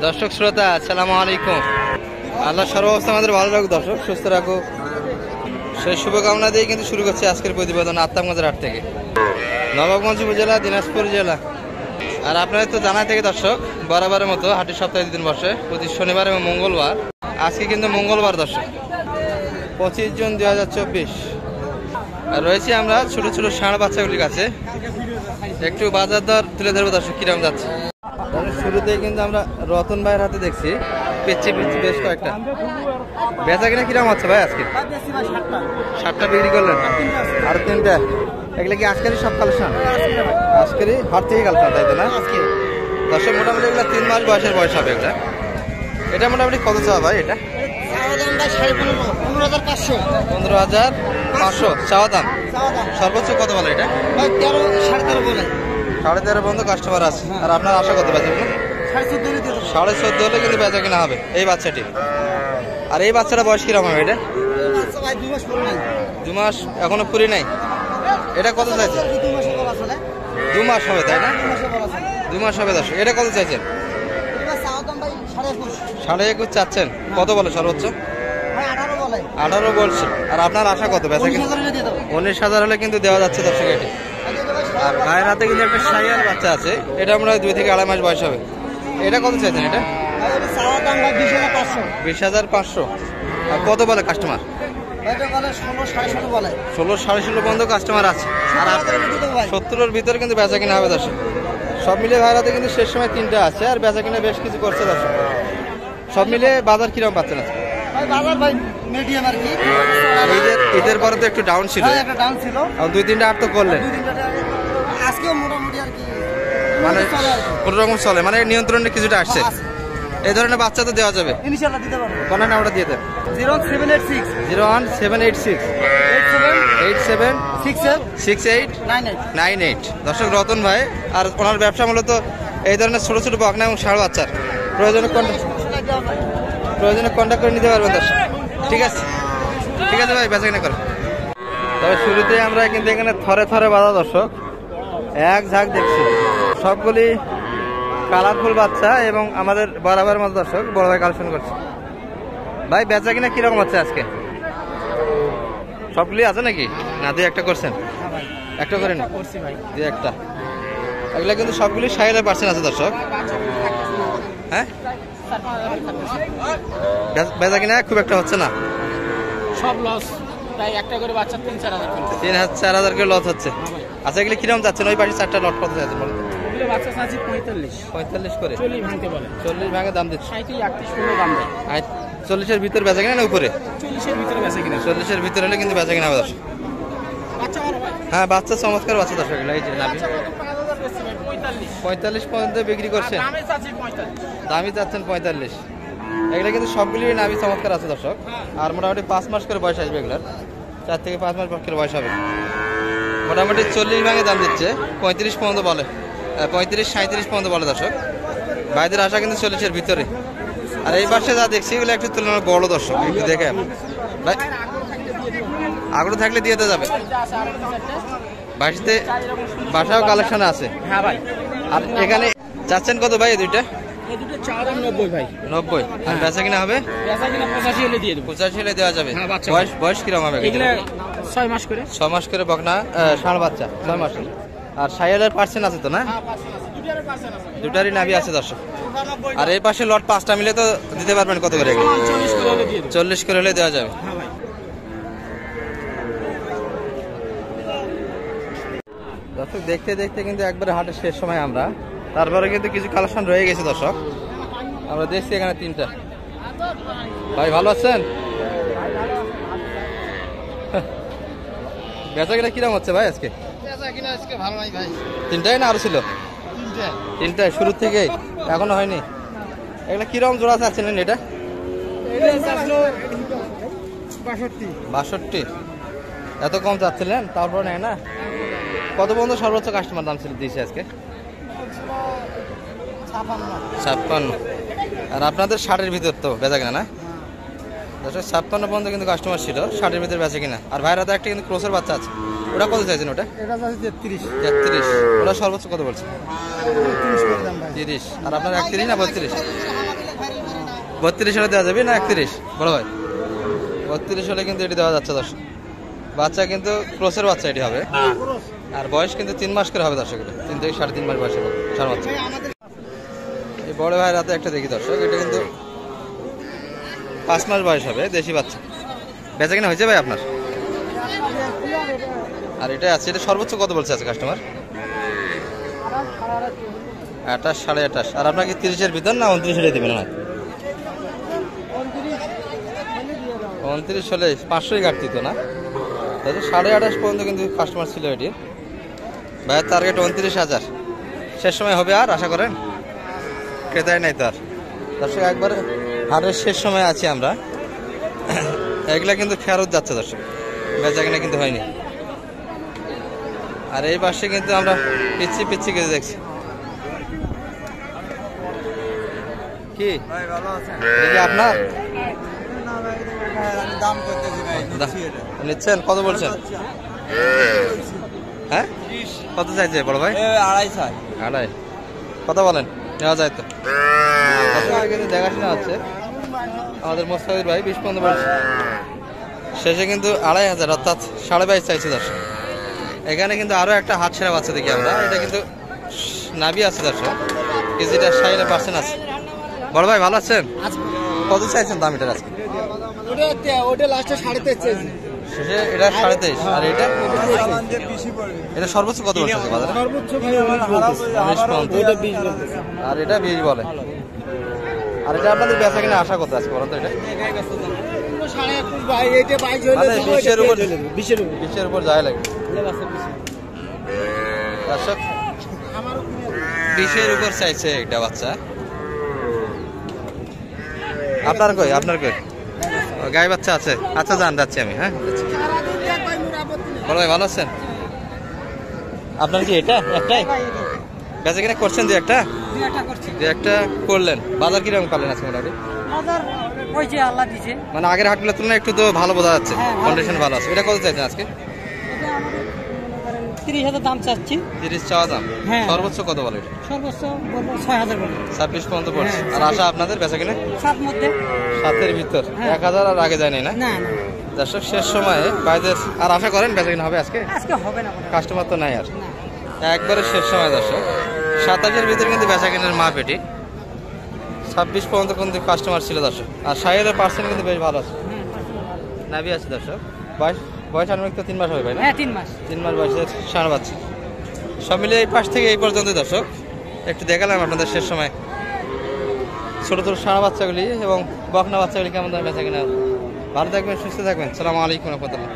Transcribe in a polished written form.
দর্শক শ্রোতা আসসালামু আলাইকুম। আল্লাহ সর্বাবস্থা আমাদের ভালো রাখুক, দর্শক সুস্থ রাখুক, সেই শুভকামনা দিয়ে কিন্তু শুরু করছে আজকের প্রতিবেদন আত্মামগঞ্জের হাট থেকে, নবাবগঞ্জ উপজেলা, দিনাজপুর জেলা। আর আপনাদের তো জানা থেকে দর্শক, বরাবরের মতো হাটের সপ্তাহে 2 দিন বসে, প্রতি শনিবার এবং মঙ্গলবার। আজকে কিন্তু মঙ্গলবার দর্শক, 25 জুন 2024। আর রয়েছি আমরা ছোট ছোট ষাঁড় বাচ্চাগুলির কাছে, একটু বাজার দর তুলে ধরবো দর্শক কিরম যাচ্ছে। শুরুতেই কিন্তু আমরা রতন ভাইয়ের হাতে দেখছি পেচ্ছি বেশ কয়েকটা। বেচা কিনা কিরম হচ্ছে ভাই আজকে? 7টা বিক্রি করলেন, আর 3টা। এগুলো কি আজকেরই সব কালেকশন? আজকেরই হাট থেকে কালেকশন, তাই তো না? দর্শক মোটামুটি এগুলো 3 মাস বয়সের বয়স হবে। এটা মোটামুটি কত চাওয়া ভাই? এটা 15,500 চাওয়া দাম। সর্বোচ্চ কত বলে এটা? 13.5 বন্ধু কাস্টমার আছে। আর আপনার আশা কত বেচা কিনা? 14.5 হলে কিন্তু বেচা কিনা হবে এই বাচ্চাটি। আর এই বাচ্চাটা বয়স কিরকম হবে? এটা 2 মাস এখনো পুরি নাই। এটা কত চাইছে? 2 মাস হবে, তাই না? 2 মাস হবে দর্শক। এটা কত চাইছেন? 21.5 চাচ্ছেন। কত বলে সর্বোচ্চ? 18 বলছে। আর আপনার আশা কত বেচা কিনা? 19,000 হলে কিন্তু দেওয়া যাচ্ছে দর্শক এটি। আর গায়ের হাতে কিন্তু একটা শাইয়াল বাচ্চা আছে, এটা আমরা 2 থেকে 2.5 মাস বয়স হবে। এটা কত চাইছেন? এটা 20,500। আর কত বলে কাস্টমার? 16-16.5 পর্যন্ত কাস্টমার আছে। আর 70-এর ভিতরে কিন্তু বেচা কিনা হবে দর্শক। সব মিলিয়ে ভাইয়ের হাতে কিন্তু শেষ সময় 3টা আছে, আর বেচা কিনা বেশ কিছু করছে দর্শক। সব মিলিয়ে বাজার কিরকম পাচ্ছেন আজকে? ঈদের পরে তো একটু ডাউন ছিল, 2-3টা হাট তো করলেন, মানে কোন রকম চলে, মানে নিয়ন্ত্রণে কিছুটা আসছে। এই ধরনের বাচ্চা তো দেওয়া যাবে ইনশাআল্লাহ, দিতে পারবো। কোন নাম্বারটা দিয়ে দেন? 01786 876898। দর্শক রতন ভাই, আর ওনার ব্যবসা মূলত এই ধরনের ছোট ছোট বকনা এবং ষাঁড় বাচ্চার। প্রয়োজনে কন্ট্যাক্ট করে নিতে পারবেন দর্শক। ঠিক আছে ভাই, বেচা কিনা করেন। তবে শুরুতে আমরা কিন্তু এখানে থরে থরে বাঁধা দর্শক এক ঝাঁক দেখছি, সবগুলি কালারফুল বাচ্চা এবং আমাদের বরাবরের মতো দর্শক বড় ভাই কালেকশন করছে। ভাই বেচা কিনা কিরকম হচ্ছে আজকে? সবগুলি আছে নাকি না 2-1টা করছেন? একটা করেন, 2-1টা। এগুলা কিন্তু সবগুলি 60% আছে দর্শক। হ্যাঁ, বেচা কিনা খুব একটা হচ্ছে না, সব লস। তাই একটা করে বাচ্চা 3-4 করে লস হচ্ছে। আচ্ছা, এগুলি কিরকম যাচ্ছেন? ওই পাশে 4টা লট কত যাচ্ছে? বাচ্চা চাচ্ছি 45 করে। 40 ভাঙতে বলে, 40 ভাঙে দাম দিচ্ছে। 37-38 দাম দেয়। 40-এর ভিতর বেচা কিনা না উপরে? 40-এর ভিতরে বেচা কিনা। 40-এর ভিতরে হলে কিন্তু বেচা কিনা হবে দর্শক। হ্যাঁ, বাচ্চা চমৎকার বাচ্চা দর্শক। এই যে নাভি 45 পর্যন্ত বিক্রি করছেন, দামি চাচ্ছেন 45। এগুলো কিন্তু সবগুলি নাভি চমৎকার আছে দর্শক। আর মোটামুটি 5 মাস করে বয়স আসবে এগুলার, 4 থেকে 5 মাস করে বয়স হবে। মোটামুটি 40 ভাঙে দাম দিচ্ছে, 35 পর্যন্ত বলে, 35-37 পর্যন্ত বলে দর্শক। ভাইদের আশা কিন্তু 40-এর ভিতরে। আর এই পাশে যা দেখছি এগুলো একটু তুলনায় বড় দর্শক, একটু দেখে ভাই, আগ্রহ থাকলে দিয়ে দেওয়া যাবে। বাসাও কালেকশন আছে। হ্যাঁ ভাই। আর এখানে চাচ্ছেন কত ভাই? এই দুইটা 90 ভাই। 90। আর বেচা কিনা হবে? বেচা কিনা 85 হলে দিয়ে দেব। 85 হলে দেওয়া যাবে। বয়স কিরকম হবে? এগুলো 6 মাস করে। 6 মাস করে বকনা ষাঁড় বাচ্চা, 6 মাস। আর 60% আছে তো না? দুটারই নাভি আছে দর্শক। আর এই পাশে লট 5টা মিলে তো দিতে পারবেন কত করে? 40 করে হলে দেওয়া যাবে। দর্শক দেখতে দেখতে কিন্তু একবারে হাটের শেষ সময় আমরা, তারপরে কিন্তু কিছু কালেকশন রয়ে গেছে দর্শক। আমরা দেখছি এখানে 3টা। ভাই ভালো আছেন? বেচা কিনা কিরকম হচ্ছে ভাই আজকে? ভালো নাই ভাই। 3টাই না আরো ছিল? 3টাই শুরু থেকেই, এখনো হয়নি। এগুলা কিরকম জোড়া চাচ্ছিলেন? এটা 62। এত কম চাচ্ছিলেন, তারপর নেয় না? কত পর্যন্ত সর্বোচ্চ কাস্টমার দাম ছিল দিয়েছে আজকে? 56। আর আপনাদের 60-এর ভিতর তো বেচা কিনা না? 56 পর্যন্ত কিন্তু কাস্টমার ছিল, 60-এর ভিতরে বেচে কিনা। আর ভাইরা তো একটা কিন্তু ক্রসের বাচ্চা আছে, ওটা কত চাইছেন? ওটা 33। ওটা সর্বোচ্চ কত বলছে? 30। আর আপনার 31 না 32? 32 হলে দেওয়া যাবে না 31 বড় ভাই? 32 হলে কিন্তু এটি দেওয়া যাচ্ছে দর্শক। বাচ্চা কিন্তু ক্রসের বাচ্চা এটি হবে, আর বয়স কিন্তু 3 মাস করে হবে দর্শক। 3 থেকে 3.5 মাস বয়সে ষাঁড় বাচ্চা। এই বড় ভাইয়ের হাতে একটা দেখি দর্শক, এটা কিন্তু 5 মাস বয়স হবে, দেশি বাচ্চা। বেচা কিনা হয়েছে ভাই আপনার? আর এটা আছে, এটা সর্বোচ্চ কত বলছে আছে কাস্টমার? 28, 28.5। আর আপনাকে 30-এর ভিতর না 29 হলে দেবেন না? 29 হলে 500ই কাটতি তো না? তাহলে 28.5 পর্যন্ত কিন্তু কাস্টমার ছিল এটি। ভাইয়ের টার্গেট 29,000। শেষ সময় হবে আর আশা করেন? ক্রেতাই নাই তার দর্শক। একবারে হাটের শেষ সময় আছি আমরা। এগুলা কিন্তু ফেরত যাচ্ছে দর্শক, বেচা কিনা কিন্তু হয়নি। আর এই পাশে কিন্তু আমরা পিচ্ছি পিচ্ছি কিছু দেখছি। কি দেখি আপনার নিচ্ছেন? কত বলছেন? হ্যাঁ কত চাইছে বড় ভাই? 2.5 কথা বলেন, নেওয়া যায় তো? কিন্তু দেখাশোনা হচ্ছে আমাদের মোস্তাফির ভাই 20-15 বলছে। শেষে কিন্তু 2.5 অর্থাৎ 22.5 চাইছে দর্শক। এখানে কিন্তু আরো একটা হাত সেরা বাচ্চা দেখি আমরা, এটা কিন্তু নাভি আছে দর্শক, কেজিটা 60% আছে। বড় ভাই ভালো আছেন? কত চাইছেন দাম এটার আজকে? ওটা লাস্টে 23.5 শেষে এটা 23.5। আর এটা এটা সর্বোচ্চ কত বলছে বাজারে? সর্বোচ্চ 20 আর এটা 20 বলে। আর এটা আপনাদের বেচা কিনা আশা কত আছে বলেন তো? এটা 20-এর উপর যায় লাগে দর্শক। 20-এর উপর চাইছে একটা বাচ্চা। আপনার কই? আপনার কই গাই বাচ্চা আছে? আচ্ছা যান, যাচ্ছি আমি। হ্যাঁ বড় ভাই ভালো আছেন? আপনার কি এটা একটাই বেচা কিনা করছেন? দু একটা করলেন। বাজার কিরকম পারলেন আজকে মোটামুটি? মানে আগের হাটগুলোর তুলনায় একটু তো ভালো বোঝা যাচ্ছে, কন্ডিশন ভালো আছে। এটা কত চাইছেন আজকে? 30,000 দাম চাচ্ছি। 30 চাওয়া দাম। সর্বোচ্চ কত বলে? সর্বোচ্চ 6,000 বলে। 26 পর্যন্ত পড়ছে। আর আশা আপনাদের বেচা কিনা? 7 মধ্যে, 7-এর ভিতর। 1,000 আর আগে যায় নাই না? না দর্শক শেষ সময়ে বাইদের আর আশা করেন বেচা কিনা হবে আজকে? আজকে হবে না, কাস্টমার তো নাই আর, একবারে শেষ সময় দর্শক। 27-এর ভিতরে কিন্তু বেচা কিনার মাপ এটি। 26 পর্যন্ত কিন্তু কাস্টমার ছিল দর্শক। আর 60% কিন্তু বেশ ভালো আছে, নাভি আছে দর্শক। বয়স আনুমানিক তো 3 মাস হবে ভাই না? 3 মাস। 3 মাস বয়সের ষাঁড় বাচ্চা। সব মিলিয়ে এই পাশ থেকে এই পর্যন্ত দর্শক একটু দেখালাম আপনাদের শেষ সময় ছোট ছোট ষাঁড় বাচ্চাগুলি এবং বকনা বাচ্চাগুলি কেমন দামে বেচা কিনা। ভালো থাকবেন, সুস্থ থাকবেন। আসসালামু আলাইকুম রহমতুল্লাহ।